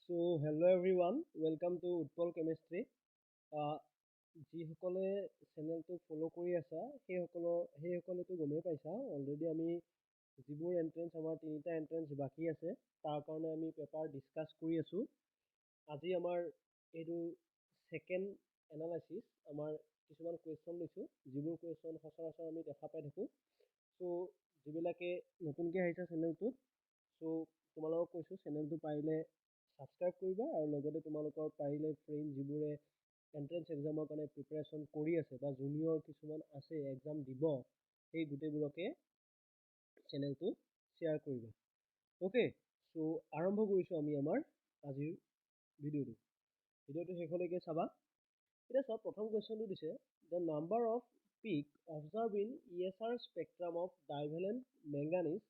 So, hello everyone, welcome to Utpal Chemistry. যিসকলে চেনেলটো follow' কৰি আছা সেইসকলেতো গমেই পাইছা অলৰেডি আমি যিবোৰ এণ্ট্ৰেঞ্চ আমাৰ তিনিটা এণ্ট্ৰেঞ্চ বাকী আছে তাৰ কাৰণে আমি পেপাৰ ডিছকাছ কৰি আছোঁ। আজি আমাৰ এইটো ছেকেণ্ড এনালাইচিছ আমাৰ কিছুমান কুৱেশ্যন লৈছোঁ যিবোৰ কুৱেশ্যন সচৰাচৰ আমি দেখা পাই থাকোঁ। চ' যিবিলাকে নতুনকৈ আহিছে চেনেলটোত চ' তোমালোকক কৈছোঁ চেনেলটো পাৰিলে ছাবস্ক্ৰাইব কৰিবা আৰু লগতে তোমালোকৰ পাৰিলে ফ্ৰেণ্ড যিবোৰে এণ্ট্ৰেঞ্চ এক্সামৰ কাৰণে প্ৰিপেৰেশ্যন কৰি আছে বা জুনিয়ৰ কিছুমান আছে এক্সাম দিব সেই গোটেইবোৰকে চেনেলটো শ্বেয়াৰ কৰিবা। অ'কে, চ' আৰম্ভ কৰিছোঁ আমি আমাৰ আজিৰ ভিডিঅ'টো শেষলৈকে চাবা। এতিয়া চোৱা প্ৰথম কুৱেশ্যনটো দিছে the number of peak observe in ESR spectrum of divalent manganese.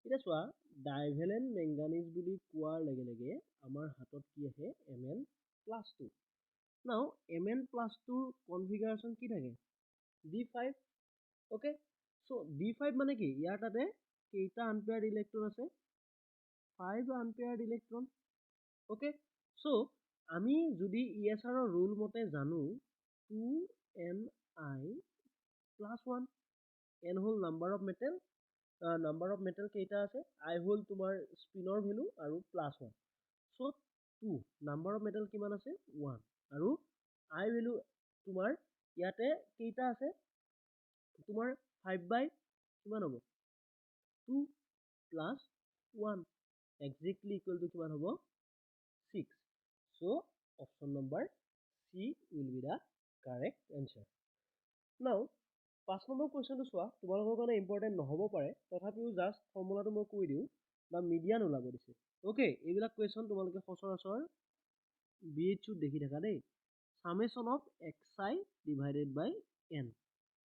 এতিয়া চোৱা ডাইভেলেণ্ট মেংগানিজ বুলি কোৱাৰ লগে লগে আমাৰ হাতত কি আহে Mn+2। নাও Mn+2ৰ কনফিগাৰেশ্যন কি থাকে D5। অ'কে, চ' D5 মানে কি ইয়াৰ তাতে কেইটা আনপেয়াৰ্ড ইলেক্ট্ৰন আছে 5 আনপেয়াৰ্ড ইলেক্ট্ৰন। অ'কে, চ' আমি যদি ESRৰ ৰুল মতে জানো 2ni+1 n হ'ল নাম্বাৰ অফ মেটেল কেইটা আছে, I হ'ল তোমাৰ স্পিনৰ ভেলু আৰু +1। চ' 2 নাম্বাৰ অফ মেটেল কিমান আছে 1 আৰু I ভেলু তোমাৰ ইয়াতে কেইটা আছে তোমাৰ 5 কিমান হ'ব 2 + 1 exactly equal to কিমান হ'ব 6। So' option number C will be the correct answer. Now 5 number কুৱেশ্যনটো চোৱা তোমালোকৰ কাৰণে ইম্পৰ্টেণ্ট নহ'ব পাৰে তথাপিও জাষ্ট ফৰ্মুলাটো মই কৈ দিওঁ বা মিডিয়ান ওলাব দিছে। অ'কে, এইবিলাক কুৱেশ্যন তোমালোকে সচৰাচৰ BHUত দেখি থাকা দেই, summation of xi divided by n।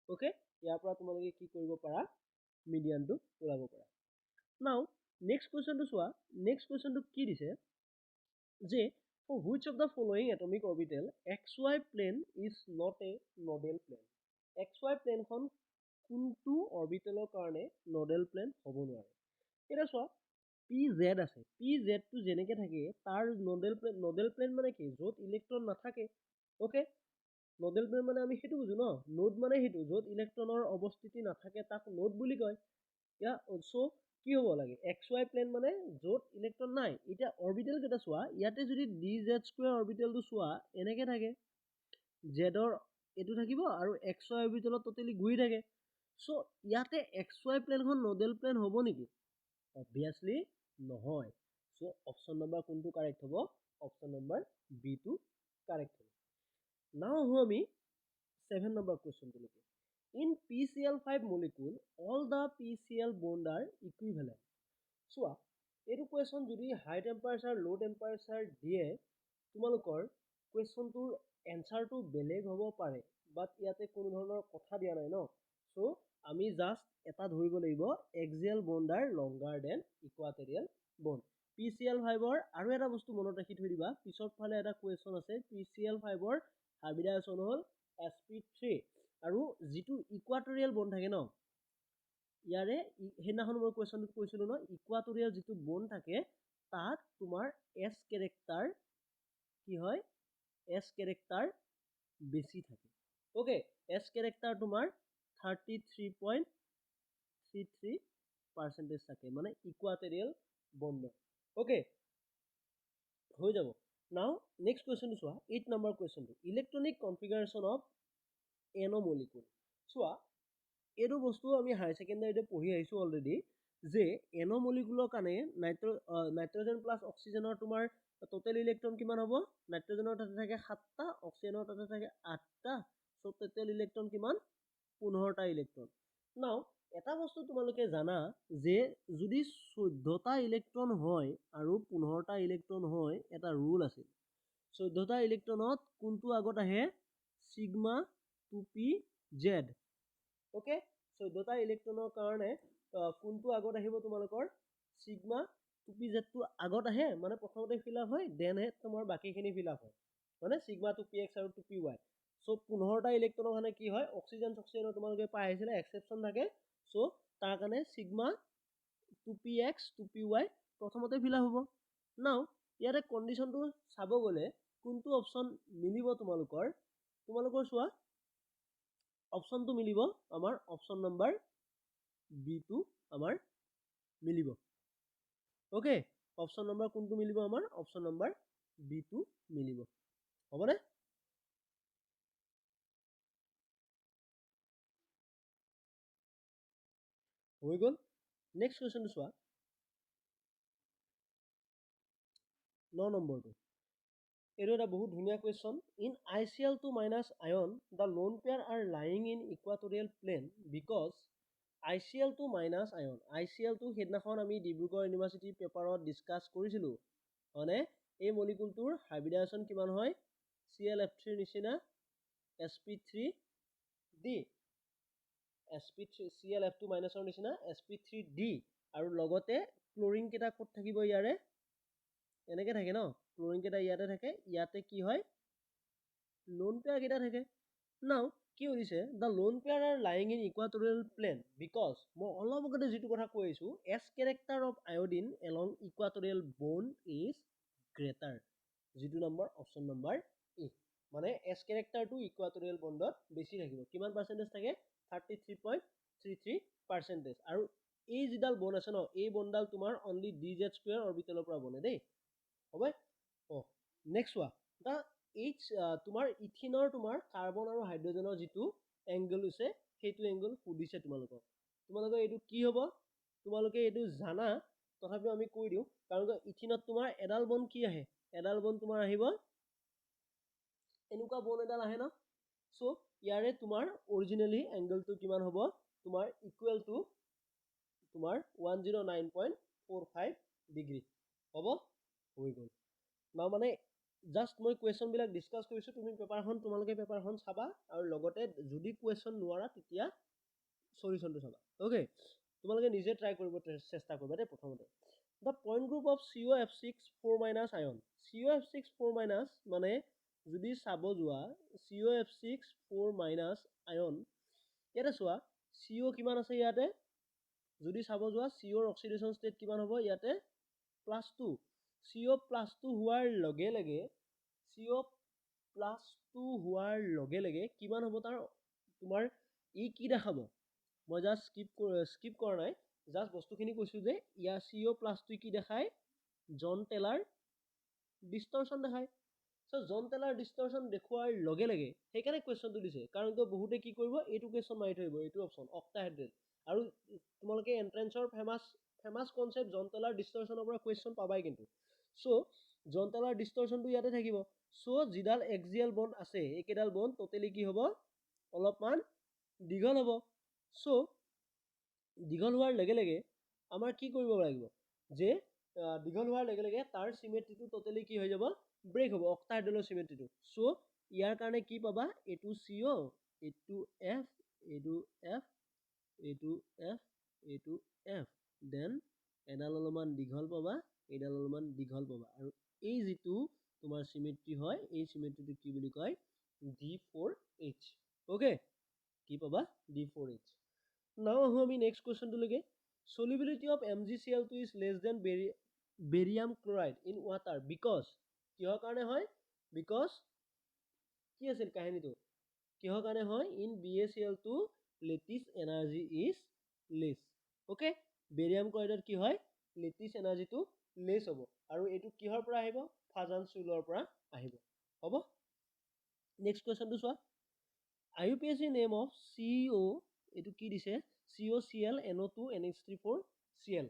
Okay, ইয়াৰ পৰা তোমালোকে কি কৰিব পাৰা মিডিয়ানটো ওলাব পাৰা। নাও নেক্সট কুৱেশ্যনটো চোৱা, নেক্সট কুৱেশ্যনটো কি দিছে যে for which of the following atomic orbital xy plane is not a nodal plane। xy প্লেনখন কোনটো অৰবিটেলৰ কাৰণে নডেল প্লেন হ'ব নোৱাৰে। এতিয়া চোৱা PZ আছে, PZটো যেনেকৈ থাকে তাৰ নডেল প্লেন মানে কি য'ত ইলেক্ট্ৰন নাথাকে। অ'কে, নডেল প্লেন মানে আমি সেইটো বুজো ন, নোড মানে সেইটো য'ত ইলেক্ট্ৰনৰ অৱস্থিতি নাথাকে তাক নোড বুলি কয়। চ' কি হ'ব লাগে XY প্লেন মানে য'ত ইলেক্ট্ৰন নাই। এতিয়া অৰবিটেল কেইটা চোৱা, ইয়াতে যদি DZ² অৰবিটেলটো চোৱা এনেকৈ থাকে, জেডৰ এইটো থাকিব আৰু XY অৰবিটেলত টোটেলি ঘূৰি থাকে। চ' ইয়াতে XY প্লেনখন নডেল প্লেন হ'ব নেকি? অবভিয়াছলি নহয়। চ' অপশ্যন নম্বৰ কোনটো কাৰেক্ট হ'ব, অপশ্যন নম্বৰ B টো কাৰেক্ট হ'ব। নাও আহোঁ আমি 7 নম্বৰ কুৱেশ্যনটোলৈকে। In PCl5 molecule all the PCl bond are equivalent। চোৱা এইটো কুৱেশ্যন যদি হাই টেম্পাৰেচাৰ ল' টেম্পাৰেচাৰ দিয়ে তোমালোকৰ কুৱেশ্যনটোৰ এনচাৰটো বেলেগ হ'ব পাৰে, বাট ইয়াতে কোনো ধৰণৰ কথা দিয়া নাই ন। চ' আমি জাষ্ট এটা ধৰিব লাগিব axial bond are longer than equatorial bond. PCl5ৰ আৰু এটা বস্তু মনত ৰাখি থৈ দিবা, পিছত ফালে এটা কুৱেশ্যন আছে PCl5ৰ হাইব্ৰিডাইজেশ্যন হ'ল sp3 আৰু যিটো ইকুৱাটৰিয়েল বণ্ড থাকে ন, ইয়াৰে সেইদিনাখন মই কুৱেশ্যনটোত কৈছিলোঁ ন ইকুৱাটৰিয়েল যিটো বণ্ড থাকে তাত তোমাৰ S কেৰেক্টাৰ কি হয়, S কেৰেক্টাৰ বেছি থাকে। অ'কে, S কেৰেক্টাৰ তোমাৰ 33.33% থাকে মানে ইকুৱাটৰিয়েল বণ্ডৰ। অ'কে, হৈ যাব। নাও নেক্সট কুৱেশ্যনটো চোৱা 8 নম্বৰ কুৱেশ্যনটো, electronic configuration of NO molecule. চোৱা এইটো বস্তু আমি হায়াৰ ছেকেণ্ডাৰীতে পঢ়ি আহিছোঁ অলৰেডি যে NO মলিকুলৰ কাৰণে নাইট্ৰজেন প্লাছ অক্সিজেনৰ তোমাৰ টোটেল ইলেক্ট্ৰন কিমান হ'ব, নাইট্ৰজেনৰ তাতে থাকে 7টা, অক্সিজেনৰ তাতে থাকে 8টা। চ' টোটেল ইলেক্ট্ৰন কিমান 15টা ইলেক্ট্ৰন। নাও এটা বস্তু তোমালোকে জানা যে যদি 14টা ইলেক্ট্ৰন হয় আৰু 15টা ইলেক্ট্ৰন হয় এটা ৰুল আছে, 14টা ইলেক্ট্ৰনত কোনটো আগত আহে সিগমা 2pz। অ'কে, 14টা ইলেক্ট্ৰনৰ কাৰণে কোনটো আগত আহিব তোমালোকৰ সিগমা 2pzটো আগত আহে, মানে প্ৰথমতে ফিল আপ হয় দেনহে তোমাৰ বাকীখিনি ফিল আপ হয়, মানে সিগমা 2px আৰু 2py। চ' 15টা ইলেক্ট্ৰনৰ কাৰণে কি হয় অক্সিজেন তোমালোকে পাই আহিছিলে এক্সেপশ্যন থাকে। চ' তাৰ কাৰণে সিগমা 2px 2py প্ৰথমতে ফিল আপ হ'ব। নাও ইয়াতে কণ্ডিশ্যনটো চাব গ'লে কোনটো অপশ্যন মিলিব তোমালোকৰ চোৱা অপশ্যনটো মিলিব আমাৰ অপশ্যন নম্বৰ বিটো আমাৰ মিলিব ওকে অপশ্যন নম্বৰ কোনটো মিলিব আমাৰ অপশ্যন নম্বৰ বিটো মিলিব হ'বনে হৈ গ'ল নেক্সট কুৱেশ্যনটো চোৱা 9 নম্বৰটো এইটো এটা বহুত ধুনীয়া question in ICl2 minus ion the lone pair are lying in equatorial plane because ICl2 minus ion ICl2 সেইদিনাখন আমি ডিব্ৰুগড় ইউনিভাৰ্চিটি পেপাৰত ডিছকাছ কৰিছিলোঁ মানে এই মলিকুলটোৰ হাইব্ৰিডাইজেশ্যন কিমান হয় ClF3 নিচিনা sp3d ClF2 মাইনাছৰ নিচিনা sp3d আৰু লগতে ক্লোৰিন কেইটা ক'ত থাকিব ইয়াৰে এনেকে থাকে ন ক্লোৰিন কেইটা ইয়াতে থাকে ইয়াতে কি হয় লোন পেয়াৰ কেইটা থাকে নাও কি হৈছে the lone pair are lying in equatorial plane because মই অলপ আগতে যেটো কথা কৈ আছো s character of iodine along equatorial bone is greater যেটো নম্বৰ অপশ্যন নম্বৰ এ মানে s character টো equatorial bondত বেছি থাকিব কিমান পাৰ্চেন্টেজ থাকে 33.33% আৰু এই যিডাল বন আছে ন এই বনডাল তোমাৰ only dz square orbital পৰা বনে দেই হবে নেক্সট ওয়া দা এইচ তোমাৰ ইথিনৰ তোমাৰ কাৰ্বন আৰু হাইড্ৰোজেনৰ যেটো এংগল আছে সেইটো এংগল সুধিছে তোমালোকৰ এইটো কি হ'ব তোমালোকে এইটো জানা তথাপিও আমি কৈ দিও কাৰণ ইথিনত তোমাৰ এডাল বন কি আহে এডাল বন তোমাৰ আহিব এনেকুৱা বন এডাল আহে না সো ইয়াৰে তোমাৰ অৰিজিনালি এংগলটো কিমান হ'ব তোমাৰ ইকুৱেল টু তোমাৰ 109.45 ডিগ্ৰী হ'ব হৈ গ'ল না মানে জাস্ট মই কুৱেশ্যন বিলাক ডিসকাস কৰিছো তোমালোকে পেপাৰখন চাবা আৰু লগতে যদি কুৱেশ্যন নোৱাৰা তেতিয়া সলিউশনটো চাবা ওকে তোমালোকে নিজে ট্ৰাই কৰিব চেষ্টা কৰিবা দে প্ৰথমতে the point group of COF6 4- ion COF6 4- মানে যদি চাব যোৱা COF6 4- ion ইয়াতে চোৱা CO কিমান আছে ইয়াতে যদি চাব যোৱা CO ৰ অক্সিডেশন ষ্টেট কিমান হ'ব ইয়াতে +2 CO +2 হোৱাৰ লগে লগে CO +2 হোৱাৰ লগে লগে কিমান হ'ব তাৰ তোমাৰ ই কি দেখাব মই জাস্ট স্কিপ কৰা নাই জাস্ট বস্তুখিনি কৈছো যে ইয়া CO +2 কি দেখায় জন টেলাৰ ডিস্টৰশন দেখায় সো জন টেলাৰ ডিস্টৰশন দেখুৱাৰ লগে লগে সেইকাৰণে কুৱেশ্যনটো দিছে কাৰণ তো বহুতে কি কৰিব এইটো কুৱেশ্যন মাৰি থৈব এইটো অপচন অক্টাহেড্ৰেল আৰু তোমালোকে এন্ট্ৰেন্সৰ ফেমাস কনসেপ্ট জন টেলাৰ ডিস্টৰশনৰ পৰা কুৱেশ্যন পাবাই কিন্তু সো জন টেলাৰ ডিস্টৰশনটো ইয়াতে থাকিব সো যিডাল এক্সিয়েল বন্ড আছে একেডাল বন্ড টোটালি কি হ'ব অলপমান দীঘল হ'ব সো দীঘল হোৱাৰ লগে লগে আমাৰ কি কৰিব লাগিব যে দীঘল হোৱাৰ লগে লগে তাৰ সিমেট্ৰিটো টোটালি কি হৈ যাব ব্ৰেক হ'ব অক্টাহেড্ৰেলৰ সিমেট্ৰিটো সো ইয়াৰ কাৰণে কি পাবা এটো CO এটো F এটো F এটো F এটো F দেন এডাল অলপমান দীঘল পাবা এডাল অলপমান দীঘল পাবা আৰু এই যেটো তোমাৰ সিমেট্ৰি হয় এই সিমেট্ৰিটো কি বুলি কয় D4H ওকে কি পাবা D4H নাও আহো আমি নেক্সট কোৱেশ্যনটো লগে solubility of MgCl2 is less than barium chloride in water because কিহৰ কাৰণে হয় because কি আছিল কাহিনীটো কিহৰ কাৰণে হয় in BaCl2 lattice energy is less okay barium ক্লৰাইডত কি হয় লেটিছ এনাৰ্জিটো লেস হ'ব আৰু এটো কিহৰ পৰা আহিব ফাজান চুলৰ পৰা আহিব হ'ব নেক্সট কোৱেশ্যনটো চোৱা IUPAC নেম অফ CO এটো কি দিছে COCl NO2 NH3 4 Cl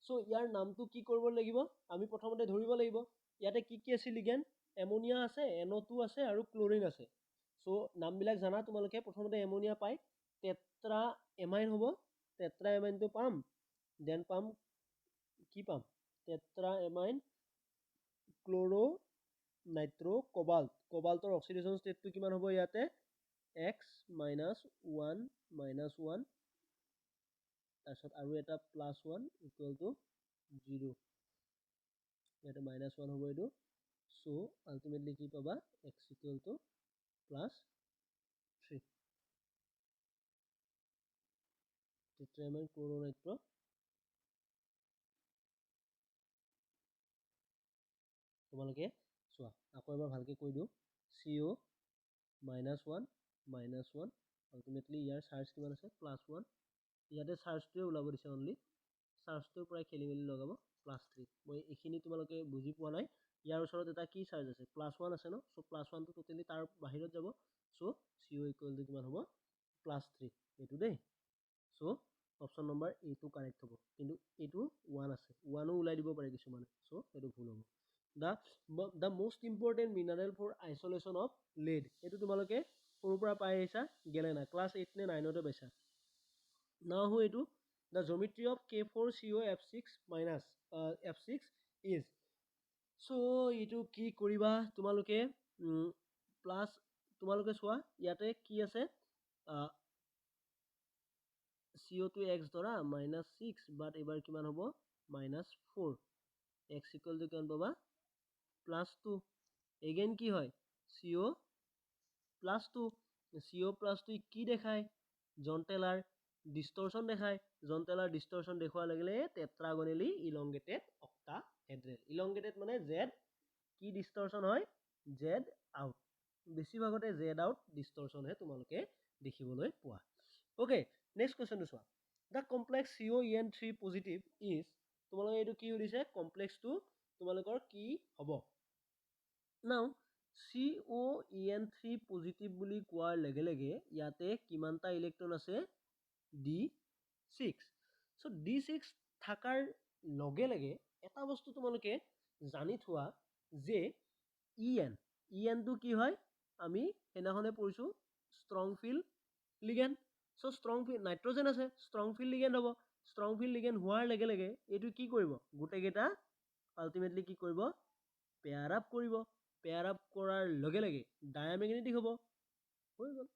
so ইয়াৰ নামটো কি কৰিব লাগিব আমি প্ৰথমতে ধৰিব লাগিব ইয়াতে কি আছে লিগেন এমোনিয়া আছে NO2 আছে আৰু ক্লোৰিন আছে সো নামবিলাক জানা তোমালোকে প্ৰথমতে এমোনিয়া পাই টেট্ৰা এমাইন হ'ব টেট্ৰা এমাইনটো পাম দেন পাম কি পাম টেট্ৰা এমাইন ক্লোৰো নাইট্ৰো কোবাল্টৰ অক্সিডেশন ষ্টেটটো কিমান হ'ব ইয়াতে x - 1 - 1 তাৰছত আৰু এটা +1 ইকুৱেল টু 0 ইয়াতে -1 হ'ব এটো সো আলটিমেটলি কি পাবা x ইকুৱেল টু +3 টেট্ৰাএমাইন ক্লোৰো নাইট্ৰো তোমালোকে চোৱা আকৌ এবাৰ ভালকৈ কৈ দিওঁ CO -1 আল্টিমেটলি ইয়াৰ চাৰ্জ কিমান আছে +1 ইয়াতে চাৰ্জটোৱে ওলাব দিছে অনলি চাৰ্জটোৰ পৰাই খেলি মেলি লগাব +3 মই এইখিনি তোমালোকে বুজি পোৱা নাই ইয়াৰ ওচৰত এটা কি চাৰ্জ আছে +1 আছে ন সো +1টো টোটেলি তাৰ বাহিৰত যাব সো CO = কিমান হ'ব +3 এইটো দেই সো অপশ্যন নম্বৰ এইটো কাৰেক্ট হ'ব কিন্তু এইটো 1 আছে 1ও ওলাই দিব পাৰে কিছুমানে সো এইটো ভুল হ'ব the most important mineral for isolation of lead এইটো তোমালোকে সৰুৰ পৰা পাই আহিছা গেলে না ক্লাছ 8 নে 9 তে পাইছা now who এইটো the geometry of K4COF6 minus F6 is so এইটো কি কৰিবা তোমালোকে প্লাস তোমালোকে চোৱা ইয়াতে কি আছে CO2 x ধৰা -6 বাট এবাৰ কিমান হ'ব -4 x = কিমান পাবা +2 again কি হয় CO +2 CO +2 কি দেখায় জন্টেলাৰ ডিস্টৰশন দেখায় জন্টেলাৰ ডিস্টৰশন দেখুৱাৰ লাগিলে টেট্ৰাগনেলি ইলংগেটেড অক্টাহেড্ৰেল ইলংগেটেড মানে z কি ডিস্টৰশন হয় z আউট বেছিভাগতে z আউট ডিস্টৰশন হে তোমালোকে দেখিবলৈ পোৱা ওকে নেক্সট কোৱেশ্চন চোৱা the complex COEN3 positive is তোমালোকে এইটো কি হৈছে কমপ্লেক্সটো তোমালোকৰ কি হ'ব now COEN3 পজিটিভ বুলি কোৱাৰ লগে লগে ইয়াতে কিমানটা ইলেক্ট্ৰন আছে D6 সো D6 থাকাৰ লগে লগে এটা বস্তু তোমালোকে জানি থোৱা যে EN টো কি হয় আমি হেনাখনে পঢ়িছো strong field ligand so strong field nitrogen আছে স্ট্ৰং ফিল্ড লিগেন্ড হ'ব স্ট্ৰং ফিল্ড লিগেন্ড হোৱাৰ লগে লগে এইটো কি কৰিব গুটেকেটা আলটিমেটলি কি কৰিব পেয়াৰ আপ কৰিব পেয়াৰ আপ কৰাৰ লগে লগে ডায়ামেগনেটিক হ'ব হৈ গ'ল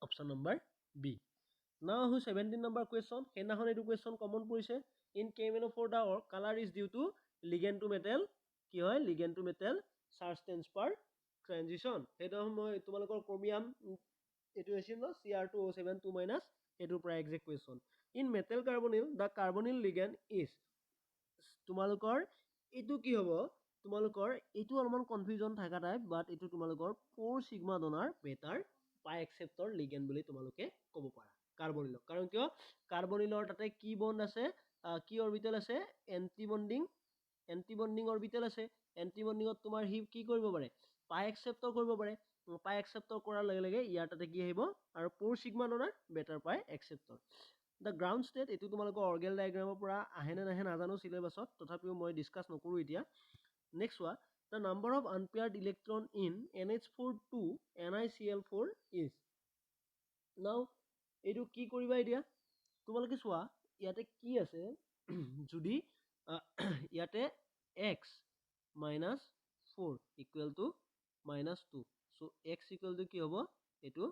option number B now who 17 number question হেনাখন এইটো question কমন পৰিছে in KMnO4 the color is due to ligand to metal কি হয় ligand to metal charge transfer transition এটা মই তোমালোকৰ ক্ৰোমিয়াম এটো আছিল ন Cr2O7 2- এটোৰ পৰা exact question in metal carbonyl the carbonyl ligand is তোমালোকৰ এটো কি হ'ব তোমালোকৰ এটো অলপমান কনফিউজন থাকা টাইপ বাট এটো তোমালোকৰ 4 সিগমা ডনাৰ বেটাৰ পাই একসেপ্টৰ লিগেন্ড বুলি তোমালোকে ক'ব পাৰা কাৰ্বনিল কাৰণ কিয় কাৰ্বনিলৰ তাতে কি বন্ড আছে কি অৰবিটেল আছে এন্টি বন্ডিং অৰবিটেল আছে এন্টি বন্ডিংত তোমাৰ হি কি কৰিব পাৰে পাই একসেপ্টৰ কৰিব পাৰে পাই একসেপ্টৰ কৰাৰ লগে লগে ইয়াৰ তাতে কি আহিব আৰু 4 সিগমা ডনাৰ বেটাৰ পাই একসেপ্টৰ the ground state এটো তোমালোকৰ অৰ্গেল ডায়াগ্ৰামৰ পৰা আহে নে নাহে নাজানো সিলেবাসত তথাপিও মই ডিসকাস নকৰো এতিয়া নেক্সট ওয়া the number of unpaired electron in NH42 NiCl4 is now এইটো কি কৰিবা এতিয়া তোমালোকে চোৱা ইয়াতে কি আছে যদি ইয়াতে x -4 equal to -2 so x equal to কি হ'ব এটো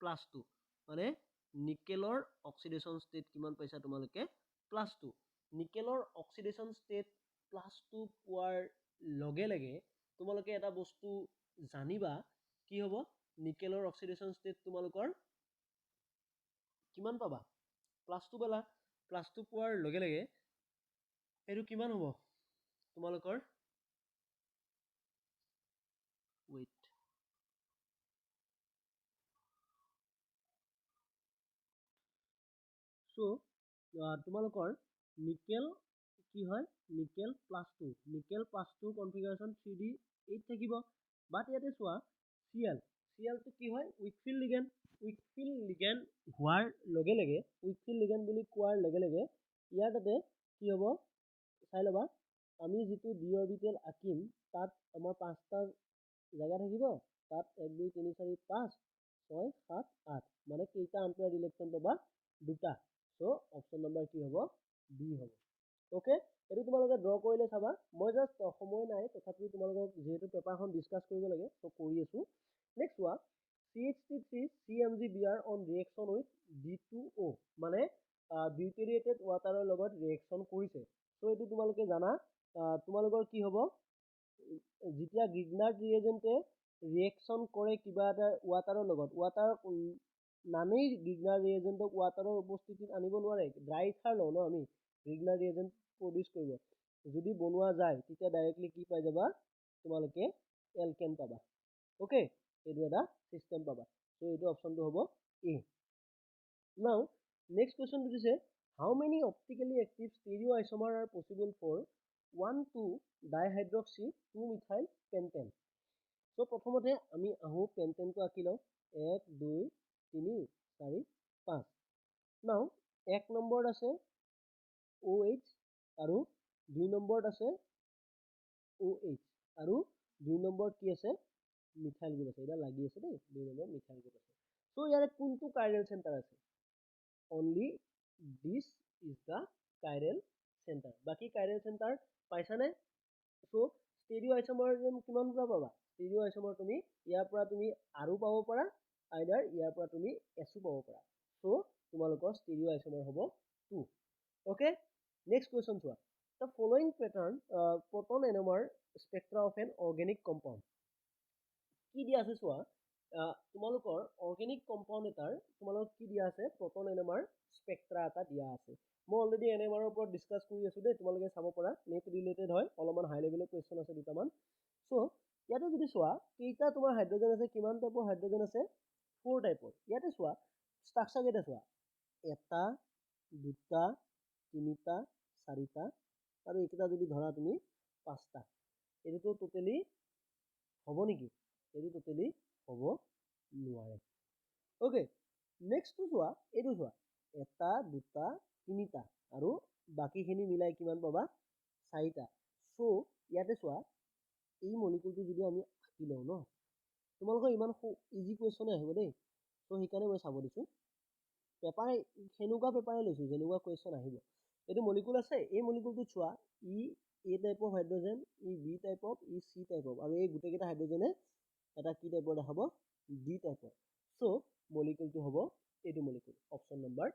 +2 মানে নিকেলৰ অক্সিডেশন ষ্টেট কিমান পাইছা তোমালোকে +2 নিকেলৰ অক্সিডেশন ষ্টেট +2 পোৱাৰ লগে লগে তোমালোকে এটা বস্তু জানিবা কি হ'ব নিকেলৰ অক্সিডেশন ষ্টেট তোমালোকৰ কিমান পাবা +2 পালা +2 পোৱাৰ লগে লগে এটো কিমান হ'ব তোমালোকৰ ওয়েট সো তোমালোকৰ নিকেল কি হয় নিকেল +2 নিকেল +2 কনফিগাৰেশন 3d8 থাকিব বাট ইয়াতে চোৱা Cl টো কি হয় উইক ফিল্ড লিগেন্ড হোৱাৰ লগে লগে উইক ফিল্ড লিগেন্ড বুলি কোৱাৰ লগে লগে ইয়াৰ তাতে কি হ'ব চাই লবা আমি যেটো ডি অৰবিটেল আকিম তাত আমাৰ পাঁচটা জায়গা থাকিব তাত 1 2 3 4 5 6 7 8 মানে কেইটা আনপেয়াৰ্ড ইলেক্ট্ৰন পাবা দুটা সো অপশ্যন নম্বৰ কি হ'ব বি হ'ব ওকে এটো তোমালোকে ড্ৰ কৰিলে চাবা মই জাস্ট সময় নাই তথাপি তোমালোকক যেহেতু পেপাৰখন ডিসকাস কৰিব লাগে সো কৰি আছো নেক্সট ওয়া CH3 CMgBr on reaction with D2O মানে ডিউটেৰিয়েটেড ওয়াটাৰৰ লগত ৰিএকচন কৰিছে সো এটো তোমালোকে জানা তোমালোকৰ কি হ'ব যেতিয়া গ্ৰিগনাৰ ৰিএজেন্টে ৰিএকচন কৰে কিবা এটা ওয়াটাৰৰ লগত ওয়াটাৰ নামেই গ্ৰিগনাৰ ৰিএজেন্টক ওয়াটাৰৰ উপস্থিতিত আনিব নোৱাৰে ড্ৰাই ইথাৰ লওঁ ন আমি গ্ৰিগনাৰ ৰিএজেন্ট প্ৰডিউস কৰিব যদি বনোৱা যায় তেতিয়া ডাইৰেক্টলি কি পাই যাবা তোমালোকে এলকেন পাবা ওকে এইটো এটা সিস্টেম পাবা সো এইটো অপশনটো হ'ব এ নাও নেক্সট কোৱেশ্চনটো দিছে how many optically active stereoisomer are possible for 1,2 dihydroxy 2 methyl pentane so প্ৰথমতে আমি আহো পেন্টেনটো আঁকি লওঁ 1 2 3 4 5 নাও 1 নম্বৰত আছে OH আৰু 2 নম্বৰত আছে OH আৰু 2 নম্বৰত কি আছে মিথাইল গ্ৰুপ আছে এটা লাগি আছে দেই 2 নম্বৰ মিথাইল গ্ৰুপ আছে সো ইয়াৰে কোনটো কাইৰেল চেণ্টাৰ আছে only this is the chiral center বাকি chiral center পাইছা নে সো ষ্টেৰিঅ'আইচোমাৰ কিমান পৰা পাবা ষ্টেৰিঅ'আইচোমাৰ তুমি ইয়াৰ পৰা তুমি আৰু পাব পাৰা আইদাৰ ইয়াৰ পৰা তুমি এসো পাব পাৰা সো তোমালোকৰ ষ্টেৰিঅ'আইচোমাৰ হ'ব 2 ওকে নেক্সট কোৱেশ্চন চোৱা the following pattern proton NMR spectra of an organic compound কি দিয়া আছে চোৱা তোমালোকৰ অৰ্গেনিক কম্পাউণ্ড এটাৰ তোমালোকক কি দিয়া আছে প্ৰটন এনএমআৰ স্পেক্ট্ৰা এটা দিয়া আছে মই অলৰেডি এনএমআৰ ৰ ওপৰত ডিসকাস কৰি আছো দেই তোমালোকে চাব পাৰা নেট ৰিলেটেড হয় অলপমান হাই লেভেলৰ কোৱেশ্চন আছে দুটামান সো ইয়াতে যদি চোৱা কেইটা তোমাৰ হাইড্ৰোজেন আছে কিমান টাইপৰ হাইড্ৰোজেন আছে 4 টাইপৰ ইয়াতে চোৱা ষ্ট্ৰাকচাৰ কেইটা চোৱা এটা দুটা তিনিটা চাৰিটা আৰু এইকেইটা যদি ধৰা তুমি পাঁচটা এইটো টোটেলি হ'ব নেকি এইটো টোটেলি হ'ব নোৱাৰে ওকে নেক্সট চোৱা এইটো চোৱা এটা দুটা তিনিটা আৰু বাকিখিনি মিলাই কিমান পাবা চাৰিটা সো ইয়াতে চোৱা এই মলিকুলটো যদি আমি আঁকি লওঁ ন তোমালোকৰ ইমান ইজি কুৱেশ্যনে আহিব দেই সো সেইকাৰণে মই চাব দিছোঁ পেপাৰ সেনেকুৱা পেপাৰে লৈছোঁ যেনেকুৱা কুৱেশ্যন আহিব এইটো মলিকুল আছে এই মলিকুলটো চোৱা ই এ টাইপ অফ হাইড্ৰোজেন ই বি টাইপ অফ ই চি টাইপ অফ আৰু এই গোটেইকেইটা হাইড্ৰোজেনে এটা কি টাইপৰ দেখাব ডি টাইপৰ সো মলিকুলটো হ'ব এইটো molecule option number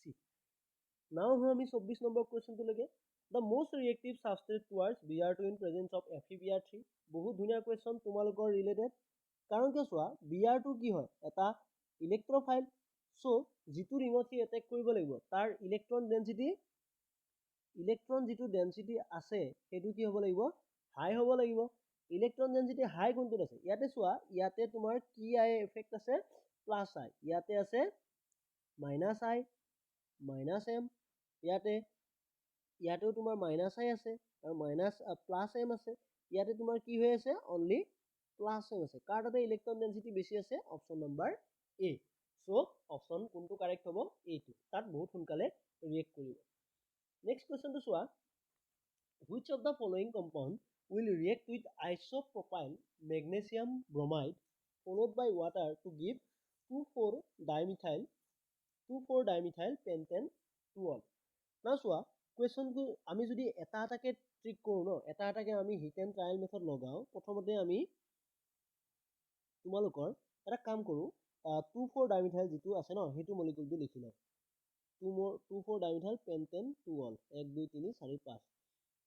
see now আহো আমি 24 number কুৱেশ্যনটোলৈকে the most reactive substrate towards Br2 in presence of FeBr3 বহুত ধুনীয়া কুৱেশ্যন তোমালোকৰ ৰিলেটেড কাৰণ কিয় চোৱা Br2 কি হয় এটা ইলেক্ট্ৰফাইল সো যিটো ৰিঙত সি এটেক কৰিব লাগিব তাৰ ইলেক্ট্ৰন যিটো ডেন্সিটি আছে সেইটো কি হ'ব লাগিব হাই হ'ব লাগিব ইলেক্ট্ৰন ডেন্সিটি হাই কোনটোত আছে ইয়াতে চোৱা ইয়াতে তোমাৰ কি আই এফেক্ট আছে প্লাস আই ইয়াতে আছে মাইনাস আই মাইনাস এম ইয়াতেও তোমাৰ মাইনাস আই আছে আৰু মাইনাস প্লাস এম আছে ইয়াতে তোমাৰ কি হৈ আছে অনলি প্লাস এম আছে কাৰ তাতে ইলেক্ট্ৰন ডেন্সিটি বেছি আছে অপশন নম্বৰ এ সো অপশন কোনটো কাৰেক্ট হ'ব এইটো তাত বহুত সোনকালে ৰিয়েক্ট কৰিব নেক্সট কুৱেশ্যনটো চোৱা which of the following compound will react with isopropyl magnesium bromide followed by water to give 2,4-dimethyl pentane 2-ol now চোৱা কুৱেশ্যনটো আমি যদি এটা এটাকে ট্ৰিক কৰোঁ ন এটা এটাকে আমি হিট এণ্ড ট্ৰায়েল মেথড লগাওঁ প্ৰথমতে আমি তোমালোকৰ এটা কাম কৰোঁ 2,4-dimethyl যিটো আছে ন সেইটো মলিকুলটো লিখি লওঁ 2,4-dimethyl pentane 2-ol 1 2 3 4 5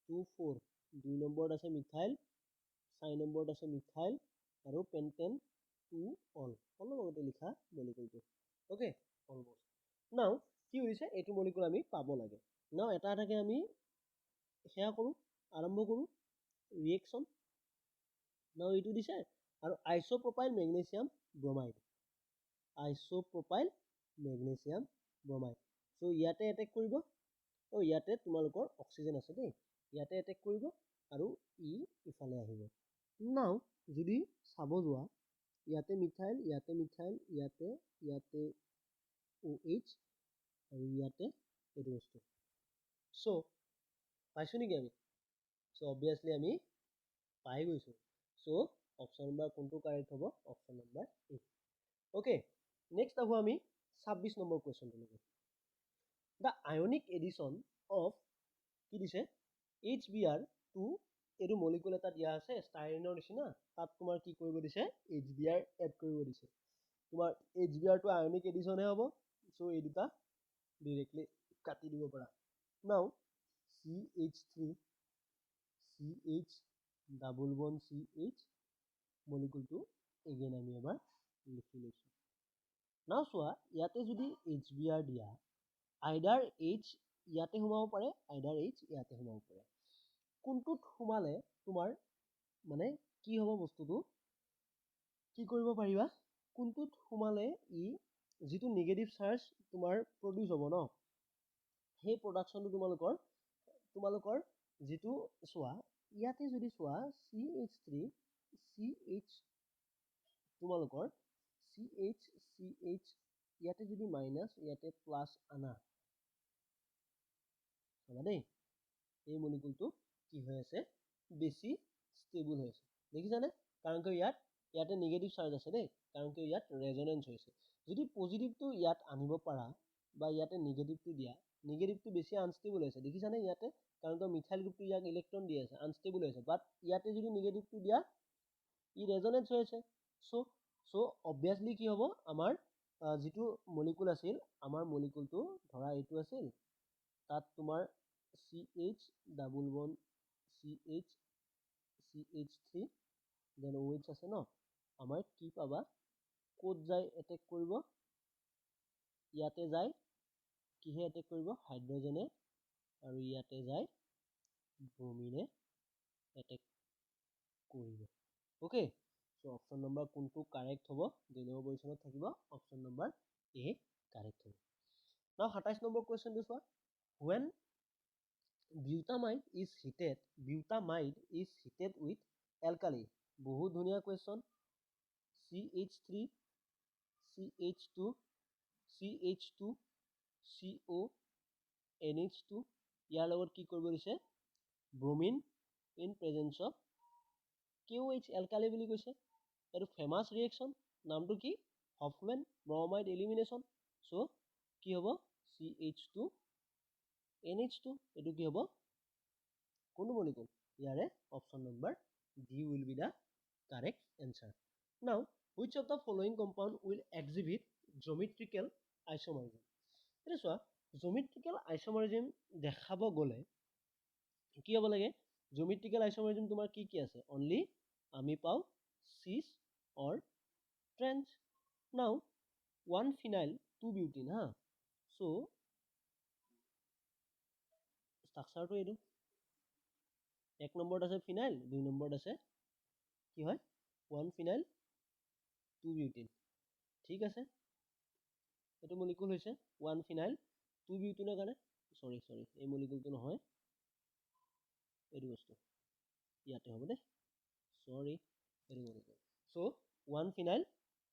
2,4 2 নম্বৰত আছে মিথাইল 4 নম্বৰত আছে মিথাইল আৰু পেন্টেন 2-ol অলপ আগতে লিখা মলিকুলটো ওকে অলমোস্ট নাও কি হৈছে এইটো মলিকুল আমি পাব লাগে নাও এটা এটাকে আমি সেয়া কৰোঁ আৰম্ভ কৰোঁ ৰিয়েকশ্যন নাও এইটো দিছে আৰু আইসোপ্ৰপাইল মেগনেছিয়াম ব্ৰমাইড সো ইয়াতে এটেক কৰিব ইয়াতে তোমালোকৰ অক্সিজেন আছে দেই ইয়াতে এটেক কৰিব আৰু ই ইফালে আহিব নাও যদি চাব যোৱা ইয়াতে মিথাইল ইয়াতে OH আৰু ইয়াতে এইটো বস্তু সো পাইছো নেকি আমি সো অবভিয়াছলি আমি পাই গৈছো সো অপশন নম্বৰ কোনটো কাৰেক্ট হ'ব অপশন নম্বৰ এ ওকে নেক্সট আহো আমি 26 number কুৱেশ্যনটোলৈকে the ionic addition of কি দিছে HBr2 এইটো মলিকুল এটা দিয়া আছে ষ্টাইৰিনৰ নিচিনা তাত তোমাৰ কি কৰিব দিছে HBr এড কৰিব দিছে তোমাৰ HBr2 আয়নিক এডিশন হে হ'ব সো এই দুটা ডাইৰেক্টলি কাটি দিব পাৰা now CH3 CH double bond CH মলিকুলটো এগেইন আমি এবাৰ লিখি লৈছো নাও চোৱা ইয়াতে যদি HBr দিয়া আইদাৰ H ইয়াতে সোমাব পাৰে আইদাৰ H ইয়াতে সোমাব পাৰে কোনটোত সোমালে তোমাৰ মানে কি হ'ব বস্তুটো কি কৰিব পাৰিবা কোনটোত সোমালে ই যিটো নিগেটিভ চাৰ্জ তোমাৰ প্ৰডিউচ হ'ব ন সেই প্ৰডাকশ্যনটো তোমালোকৰ যিটো চোৱা ইয়াতে যদি চোৱা CH3 CH তোমালোকৰ CH ইয়াতে যদি মাইনাছ ইয়াতে প্লাছ আনা চাবা দেই এই মলিকুলটো কি হৈ আছে বেছি ষ্টেবল হৈ আছে দেখিছানে কাৰণ কি ইয়াতে নিগেটিভ চাৰ্জ আছে দেই কাৰণ কি ইয়াত ৰেজনেন্স হৈছে যদি পজিটিভটো ইয়াত আনিব পাৰা বা ইয়াতে নিগেটিভটো দিয়া নিগেটিভটো বেছি আনষ্টেবল হৈছে দেখিছানে ইয়াতে কাৰণ কি মিথাইল গ্ৰুপটো ইয়াক ইলেক্ট্ৰন দি আছে আনষ্টেবল হৈছে বাট ইয়াতে যদি নিগেটিভটো দিয়া ই ৰেজনেন্স হৈ আছে চ' অবভিয়াছলি কি হ'ব আমাৰ যিটো মলিকুল আছিল আমাৰ মলিকুলটো ধৰা এইটো আছিল তাত তোমাৰ CH ডাবল বন CH3 দেন OH আছে ন আমাৰ কি পাবা ক'ত যায় এটেক কৰিব ইয়াতে যায় কিহে এটেক কৰিব হাইড্ৰজেনে আৰু ইয়াতে যায় ব্ৰমিনে এটেক কৰিব ওকে চ' অপশ্যন নম্বৰ কোনটো কাৰেক্ট হ'ব 2 নম্বৰ পজিশ্যনত থাকিব অপশ্যন নম্বৰ এ কাৰেক্ট হ'ব নাও 27 নম্বৰ কুৱেশ্যনটো চোৱা when butamide is heated with alkali বহুত ধুনীয়া question CH3 CH2 CH2 CO NH2 ইয়াৰ লগত কি কৰিব দিছে ব্ৰমিন in presence of KOH alkali বুলি কৈছে এইটো ফেমাছ ৰিয়েকশ্যন নামটো কি হফমেন ব্ৰমাইড এলিমিনেশ্যন চ' কি হ'ব CH2 NH2 এইটো কি হ'ব কোনটো মলিকুল ইয়াৰে option number D will be the correct answer now which of the following compound will exhibit geometrical isomerism এটা চোৱা geometrical isomerism দেখাব গ'লে কি হ'ব লাগে geometrical isomerism তোমাৰ কি আছে only আমি পাও cis or trans now 1 phenyl 2 butene ha so স্ট্ৰাকচাৰটো এইটো এক নম্বৰত আছে ফিনাইল 2 নম্বৰত আছে কি হয় 1 ফিনাইল 2 বিউটিন ঠিক আছে এটো মলিকুল হৈছে 1 ফিনাইল 2 বিউটিনৰ কাৰণে সৰি এই মলিকুলটো নহয় এটো বস্তু ইয়াতে হ'ব দে সৰি এটো মলিকুল সো 1 ফিনাইল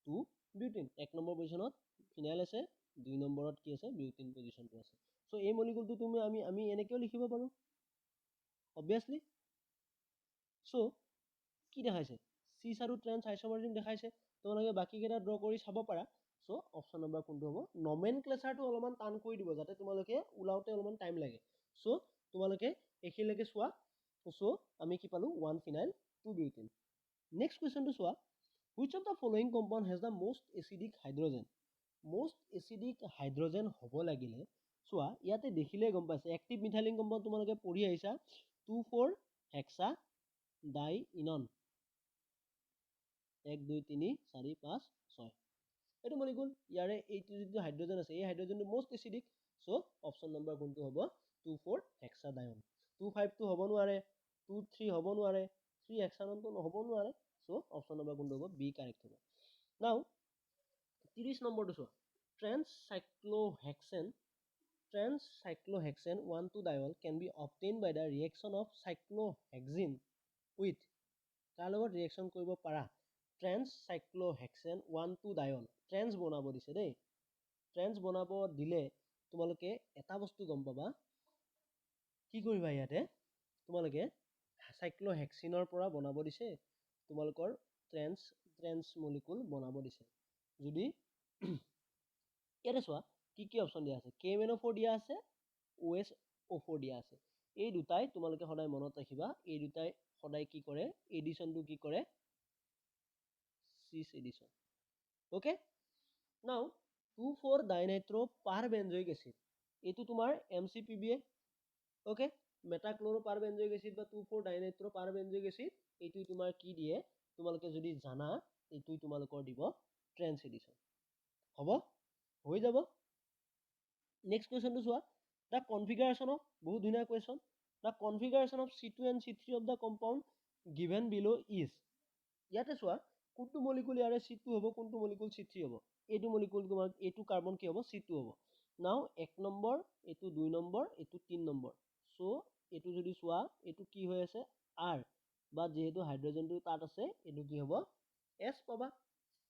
2 বিউটিন এক নম্বৰ পজিশনত ফিনাইল আছে 2 নম্বৰত কি আছে বিউটিন পজিশনটো আছে সো এই মলিকুলটো তুমি আমি এনেকেও লিখিব পাৰো obviously so কি দেখাইছে সিস আৰু ট্ৰান্স আইসোমাৰিজম দেখাইছে তোমালোকে বাকি কেইটা ড্ৰ কৰি চাব পাৰা সো অপচন নম্বৰ কোনটো হ'ব নমেনক্লেচাৰটো অলপমান টান কৰি দিব যাতে তোমালোকে উলাওতে অলপমান টাইম লাগে সো তোমালোকে এখিলৈকে চোৱা সো আমি কি পালো 1 ফিনাইল 2 বিউটিন নেক্সট কোৱেশ্চনটো চোৱা which of the following compound has the most acidic hydrogen হ'ব লাগিলে চোৱা ইয়াতে দেখিলে গম পাইছে এক্টিভ মিথাইলিন কম্পাউণ্ড তোমালোকে পঢ়ি আহিছা 2,4 হেক্সা ডাইইনন 1 2 3 4 5 6 এটো মলিকুল ইয়াৰে এইটো যিটো হাইড্ৰোজেন আছে এই হাইড্ৰোজেনটো most acidic so option number কোনটো হ'ব 2,4 হেক্সা ডাইন 2,5 টো হ'ব নোৱাৰে 2,3 হ'ব নোৱাৰে 3 হেক্সানন তো হ'ব নোৱাৰে সো অপচন নম্বৰ কোনটো হ'ব বি কাৰেক্ট হ'ব নাও 30 নম্বৰটো চোৱা Trans-cyclohexane 1,2-diol can be obtained by the reaction of cyclohexene with কাৰ লগত ৰিয়েকচন কৰিব পাৰা Trans-cyclohexane 1,2-diol ট্ৰেন্স বনাব দিছে দেই ট্ৰেন্স বনাব দিলে তোমালোকে এটা বস্তু গম পাবা কি কৰিবা ইয়াতে তোমালোকে সাইক্লোহেক্সিনৰ পৰা বনাব দিছে তোমালোকৰ ট্ৰেন্স মলিকুল বনাব দিছে যদি ইয়াতে চোৱা কি অপচন দিয়া আছে KMnO4 দিয়া আছে OSO4 দিয়া আছে এই দুটাই তোমালোকে সদায় মনত ৰাখিবা এই দুটাই সদায় কি কৰে এডিশনটো কি কৰে সিস এডিশন ওকে নাও 2,4 ডাইনাইট্ৰো পাৰবেনজয়িক এসিড এইটো তোমাৰ MCPBA ওকে মেটাক্লোৰো পাৰবেনজয়িক এসিড বা 2,4 ডাইনাইট্ৰো পাৰবেনজয়িক এসিড এইটো তোমাৰ কি দিয়ে তোমালোকে যদি জানা এইটো তোমালোকৰ দিব ট্ৰেন্স এডিশন হ'ব হৈ যাব নেক্সট কোৱেশ্চনটো চোৱা দা কনফিগাৰেশন অফ বহুত ধুনীয়া question the configuration of C2 and C3 of the compound given below is ইয়াতে চোৱা কোনটো মলিকুল ইয়াৰে C2 হ'ব কোনটো মলিকুল C3 হ'ব এইটো মলিকুল তোমাৰ এইটো কাৰ্বন কি হ'ব C2 হ'ব নাও 1 নম্বৰ এইটো 2 নম্বৰ এইটো 3 নম্বৰ সো এইটো যদি চোৱা এইটো কি হৈ আছে R বা যেহেতু হাইড্ৰোজেনটো তাত আছে এইটো কি হ'ব S পাবা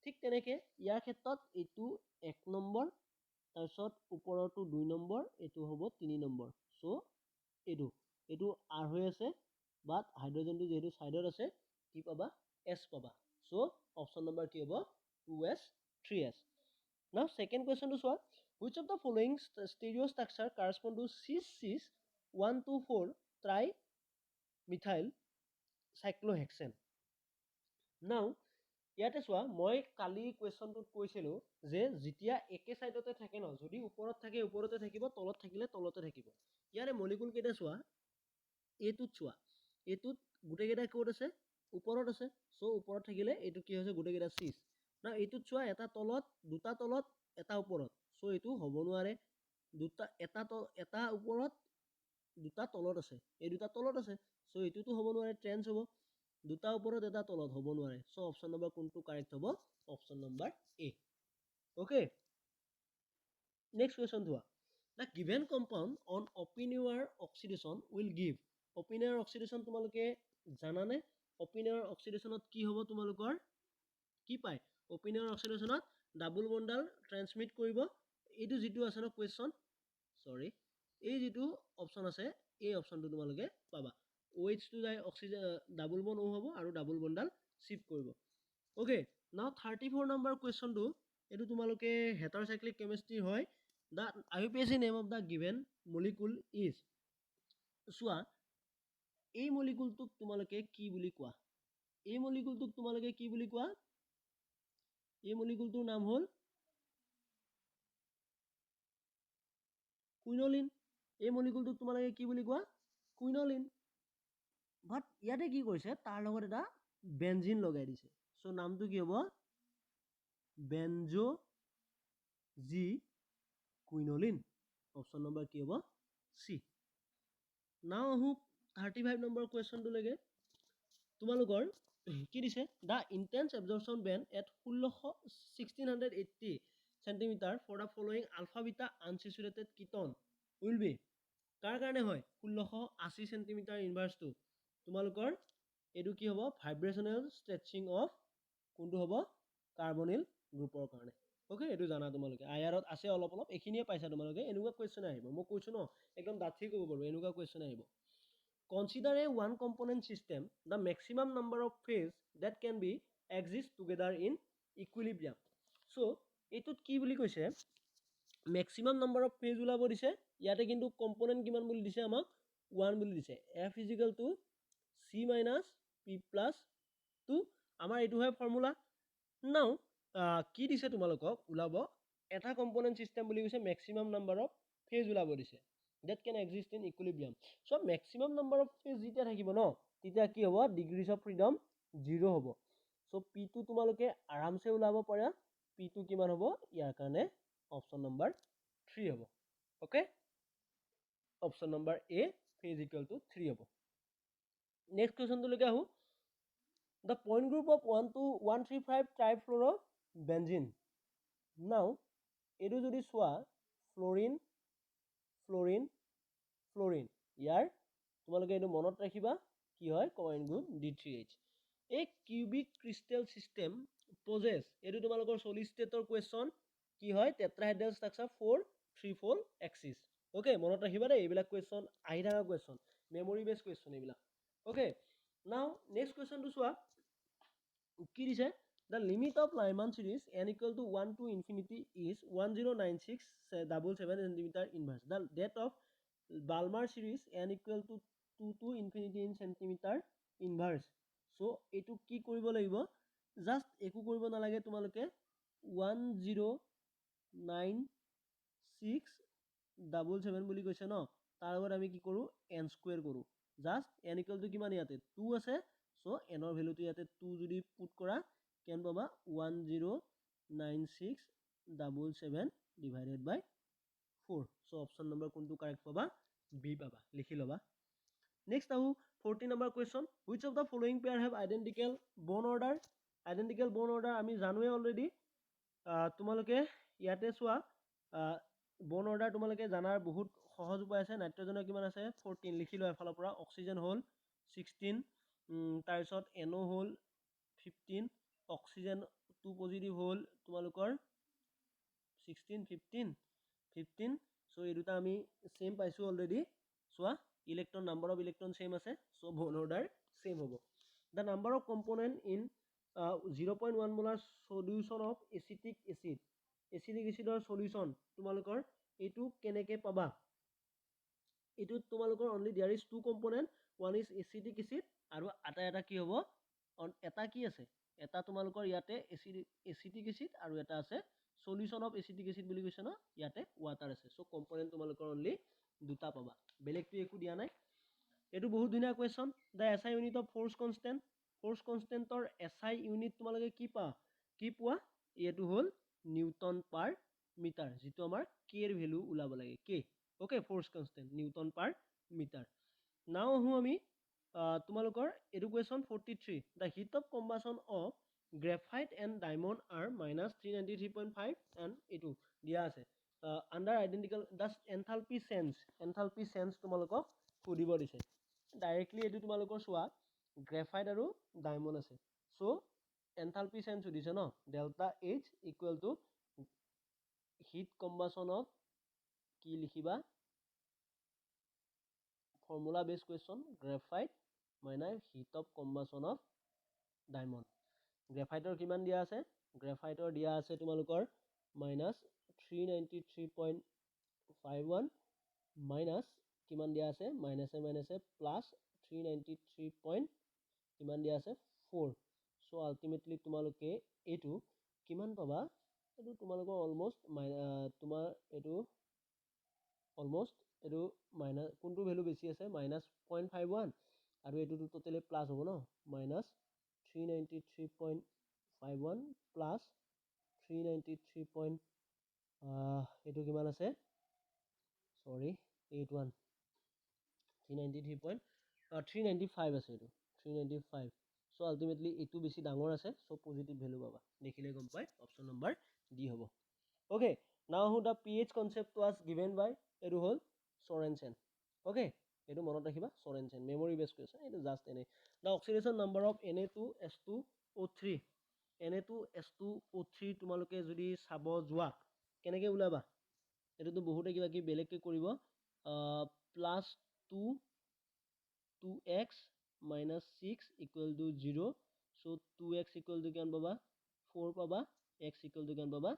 ঠিক তেনেকে ইয়াৰ ক্ষেত্ৰত এইটো 1 নম্বৰ তাৰপিছত ওপৰটো 2 নম্বৰ এইটো হ'ব 3 নম্বৰ সো এইটো R হৈ আছে বাট হাইড্ৰোজেনটো যেহেতু সাইডত আছে কি পাবা S পাবা সো অপচন নম্বৰ কি হ'ব 2S 3S now second question to solve which of the following stereo structure correspond to cis 124 tri methyl cyclohexane now ইয়াতে চোৱা মই কালি কোৱেশ্চনটোত কৈছিলো যে যেতিয়া একে সাইডতে থাকে ন যদি ওপৰত থাকে ওপৰতে থাকিব তলত থাকিলে তলতে থাকিব ইয়াৰে মলিকুল কেইটা চোৱা এটোত চোৱা এটোত গুটে কেইটা কোড আছে ওপৰত আছে সো ওপৰত থাকিলে এটো কি হৈছে গুটে কেইটা সিস না এটোত চোৱা এটা তলত দুটা তলত এটা ওপৰত সো এটো হ'ব নোৱাৰে দুটা এটা ওপৰত দুটা তলত আছে এই দুটা তলত আছে সো এটোটো হ'ব নোৱাৰে ট্ৰেন্স হ'ব দুটা ওপৰত এটা তলত হ'ব নোৱাৰে সো অপচন নম্বৰ কোনটো কাৰেক্ট হ'ব অপচন নম্বৰ এ ওকে নেক্সট কোৱেশ্চন ধোৱা the given compound on open air oxidation will give open air oxidation তোমালোকে জানানে open air oxidationত কি হ'ব তোমালোকৰ কি পায় open air oxidationত ডাবল বন্ডাল ট্ৰান্সমিট কৰিব এইটো যেটো আছে ন কোৱেশ্চন সৰি এই যেটো অপচন আছে এই অপচনটো তোমালোকে পাবা OH to যায় অক্সিজেন ডাবল বন্ড O হ'ব আৰু ডাবল বন্ডাল শিফট কৰিব ওকে নাও 34 নম্বৰ কোৱেশ্চনটো এটো তোমালোকে হেটাৰোসাইক্লিক কেমিষ্ট্ৰি হয় the IUPAC name of the given molecule is চোৱা এই মলিকুলটোক তোমালোকে কি বুলি কোৱা এই মলিকুলটোক তোমালোকে কি বুলি কোৱা এই মলিকুলটোৰ নাম হ'ল কুইনোলিন এই মলিকুলটোক তোমালোকে কি বুলি কোৱা কুইনোলিন বাট ইয়াতে কি কৰিছে তাৰ লগত এটা বেনজিন লগাই দিছে সো নামটো কি হ'ব বেনজো জি কুইনোলিন অপচন নম্বৰ কি হ'ব সি নাও আহো 35 নম্বৰ কোৱেশ্চনটো লাগে তোমালোকৰ কি দিছে the intense absorption band at 1680 centimetre for the following alpha beta unsaturated ketone will be কাৰ কাৰণে হয় 1680 সেন্টিমিটাৰ ইনভাৰ্সটো তোমালোকৰ এটো কি হ'ব ভাইব্ৰেশনাল স্ট্ৰেচিং অফ কোনটো হ'ব কাৰ্বনিল গ্ৰুপৰ কাৰণে ওকে এটো জানা তোমালোকে আইআৰত আছে অলপ অলপ এখিনিয়ে পাইছা তোমালোকে এনেকুৱা কোৱেশ্চন আহিব মই কৈছো ন একদম ডাঠি ক'ব পাৰো এনেকুৱা কোৱেশ্চন আহিব consider A one component system the maximum number of phase that can be exist together in equilibrium so এটোত কি বুলি কৈছে maximum number of phase ওলাব দিছে ইয়াতে কিন্তু কম্পোনেন্ট কিমান বুলি দিছে আমাক 1 বুলি দিছে f is equal to c minus p plus 2 আমাৰ এটো হয় ফৰ্মুলা নাও কি দিছে তোমালোকক ওলাব এটা কম্পোনেন্ট সিস্টেম বুলি কৈছে maximum number of phase ওলাব দিছে that can exist in equilibrium so maximum number of phase যেতিয়া থাকিব ন তেতিয়া কি হ'ব degrees of freedom 0 হ'ব so p2 তোমালোকে আৰামছে ওলাব পাৰা p2 কিমান হ'ব ইয়াৰ কাৰণে অপচন নম্বৰ 3 হ'ব okay option number a phase equal to 3 হ'ব নেক্সট কোৱেশ্চনটো লৈকে আহো the point group of 1 to 135 trifluorobenzene now এটো যদি চোৱা ফ্লোৰিন ফ্লোৰিন ফ্লোৰিন ইয়াৰ তোমালোকে এটো মনত ৰাখিবা কি হয় coin group D3H a cubic crystal system possess এটো তোমালোকৰ solid state ৰ কোৱেশ্চন কি হয় tetrahedral structure 4 3-fold axis okay মনত ৰাখিবা দে এইবিলাক কোৱেশ্চন আহি থকা কোৱেশ্চন মেমৰি বেস কোৱেশ্চন এইবিলাক ওকে নাও নেক্সট কোৱেশ্চন টো চোৱা কি দিছে the limit of Lyman series n equal to 1 to infinity is 109677 centimeter inverse the date of Balmer series n equal to 2 to infinity in centimeter inverse so এটো কি কৰিব লাগিব জাস্ট একো কৰিব নালাগে তোমালোকে 109677 বুলি কৈছে ন তাৰ আগত আমি কি কৰো n স্কয়াৰ কৰো জাস্ট n equal to কিমান ইয়াতে 2 আছে so n ৰ ভ্যালুটো ইয়াতে 2 যদি পুট কৰা কেন পাবা 109677 divided by 4 so option number কোনটো কাৰেক্ট পাবা বি পাবা লিখি লবা Next আহো 40 number question. Which of the following pair have identical bone order? Identical bone order আমি জানোৱে already. তোমালোকে ইয়াতে চোৱা bone order তোমালোকে জানাৰ বহুত সহজ উপায় আছে। নাইট্ৰজেনৰ কিমান আছে 14 লিখি লোৱা এফালৰ পৰা। অক্সিজেন হ'ল 16, তাৰপিছত NO হ'ল 15, অক্সিজেন 2 পজিটিভ হ'ল তোমালোকৰ 16, 15. So এই দুটা আমি সেম পাইছো অলৰেডি। চোৱা electron number of electron same আছে, so bone order সেম হ'ব। The number of component in 0.1 molar solution of acetic acid. Acetic acidৰ solution তোমালোকৰ এইটো কেনেকে পাবা? এইটো তোমালোকৰ only there is two component, one is acetic acid আৰু এটা কি হ'ব? এটা কি আছে? এটা তোমালোকৰ ইয়াতে acetic acid আৰু এটা আছে solution of acetic acid বুলি কৈছে ন, ইয়াতে water আছে। So component তোমালোকৰ only দুটা পাবা, বেলেগটো একো দিয়া নাই। এইটো বহুত ধুনীয়া question. The SI unit of force constant. Force constant or SI unit তোমালোকে কি পোৱা? এইটো হ'ল নিউটন পাৰ মিটাৰ, যিটো আমাৰ k এৰ ভ্যালু ওলাব লাগে k. Okay, force constant newton per metre. Now আহো আমি তোমালোকৰ এইটো question 43. The heat of combustion of graphite and diamond are -393.5 and এইটো দিয়া আছে under identical the enthalpy change তোমালোকক সুধিব দিছে। ডাইৰেক্টলি এইটো তোমালোকৰ চোৱা গ্ৰেফাইট আৰু ডায়মণ্ড আছে, সো এনথালপি চেঞ্জ সুধিছে ন, delta H equal to heat combustion of কি লিখিবা formula base question graphite minus heat of combustion of diamond. গ্ৰেফাইটৰ কিমান দিয়া আছে? গ্ৰেফাইটৰ দিয়া আছে তোমালোকৰ -393.51 মাইনাস কিমান দিয়া আছে মাইনাসে প্লাস 393. কিমান দিয়া আছে 4. সো আলটিমেটলি তোমালোকে এইটো কিমান পাবা? এইটো তোমালোকৰ অলমোস্ট তোমাৰ এইটো অলমোস্ট এইটো মাইনাস কোনটো ভ্যালু বেছি আছে -0.51 আৰু এইটো টোটালি প্লাস হ'ব ন, -393.51 প্লাস 393. এইটো কিমান আছে সৰি 81 395 আছে, এইটো 395. সো আলটিমেটলি এইটো বেছি ডাঙৰ আছে, সো পজিটিভ ভ্যালু পাবা, দেখিলে গম পাই অপশন নম্বৰ ডি হ'ব। ওকে, নাও হু দা pH কনসেপ্ট ওয়াজ গিভেন বাই এইটো হ'ল সোৰেনসেন। ওকে, এইটো মনত ৰাখিবা সোৰেনসেন, মেমৰি বেস কুৱেশ্যন, এইটো জাস্ট এনে। দা oxidation number of Na2S2O3 Na2S2O3 তোমালোকে যদি চাব যোৱা কেনেকে ওলাবা? এইটো বহুতে কিবা কি বেলেগকে কৰিব +2x -6 equal to 0. So 2x equal to কিমান পাবা 4 পাবা, x equal to কিমান পাবা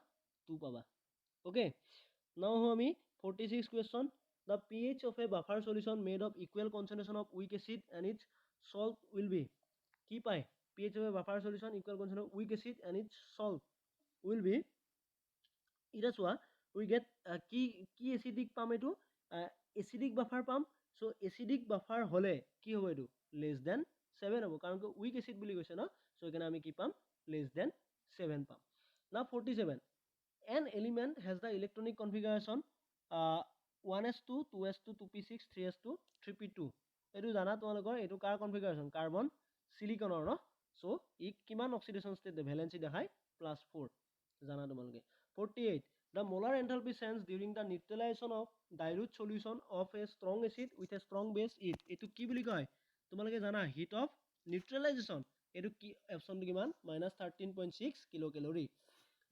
2 পাবা। Okay, now আমি 46 question. The pH of a buffer solution made of equal concentration of weak acid and its salt will be কি পায়? pH of a buffer solution equal concentration of weak acid and its salt will be এটা চোৱা we get কি acidic পাম? এইটো acidic buffer পাম। So acidic buffer হলে কি হ'ব? এইটো <7 হ'ব, কাৰণ উইক এসিড বুলি কৈছে ন, সো এখানে আমি কি পাম <7 পাম। now 47. An element has the electronic configuration 1s2 2s2 2p6 3s2 3p2. এইটো জানা তোমালোকৰ, এইটো কাৰ কনফিগাৰেশন? কাৰ্বন সিলিকনৰ ন, সো ই কিমান অক্সিডেশন ষ্টেট ভ্যালেন্সি দেখায় +4 জানা তোমালোকে। 48. The molar enthalpy change during the neutralization of dilute solution of a strong acid with a strong base is এইটো কি বুলি কয়? তোমালোকে জানা heat of neutralization। এইটো কি অপশনটো কিমান -13.6 কিলোকেলৰি।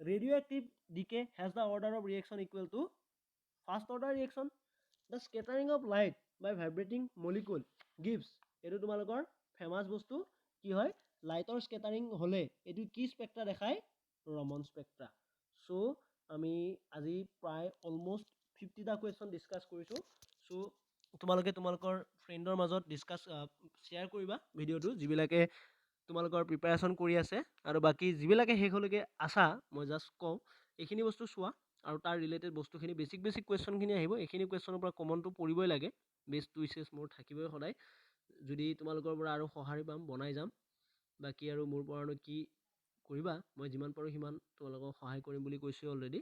Radioactive decay has the order of reaction equal to first order reaction. The scattering of light by vibrating molecule gives এইটো তোমালোকৰ ফেমাস বস্তু কি হয়? লাইটৰ স্কেটাৰিং হলে এইটো কি স্পেক্ট্ৰা দেখায়? ৰমন স্পেক্ট্ৰা। সো আমি আজি প্ৰায় অলমোস্ট 50টা কুৱেশ্যন ডিসকাস কৰিছো। সো তোমালোকে তোমালোকৰ ফ্ৰেণ্ডৰ মাজত ডিসকাস শ্বেয়াৰ কৰিবা ভিডিঅ'টো, যিবিলাকে তোমালোকৰ প্ৰিপাৰেশ্যন কৰি আছে, আৰু বাকি যিবিলাকে শেষলৈকে আছা মই জাষ্ট কওঁ এইখিনি বস্তু চোৱা, আৰু তাৰ ৰিলেটেড বস্তুখিনি বেছিক কুৱেশ্যনখিনি আহিব। এইখিনি কুৱেশ্যনৰ পৰা কমনটো পৰিবই লাগে, বেষ্ট টুইচেছ মোৰ থাকিবই সদায়। যদি তোমালোকৰ পৰা আৰু সঁহাৰি পাম বনাই যাম, বাকী আৰু মোৰ পৰানো কি কৰিবা, মই যিমান পাৰোঁ সিমান তোমালোকক সহায় কৰিম বুলি কৈছোঁ already.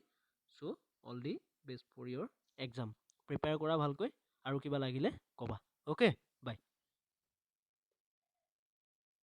So all the best for your exam. Prepare কৰা ভালকৈ, আৰু কিবা লাগিলে ক'বা। অ'কে।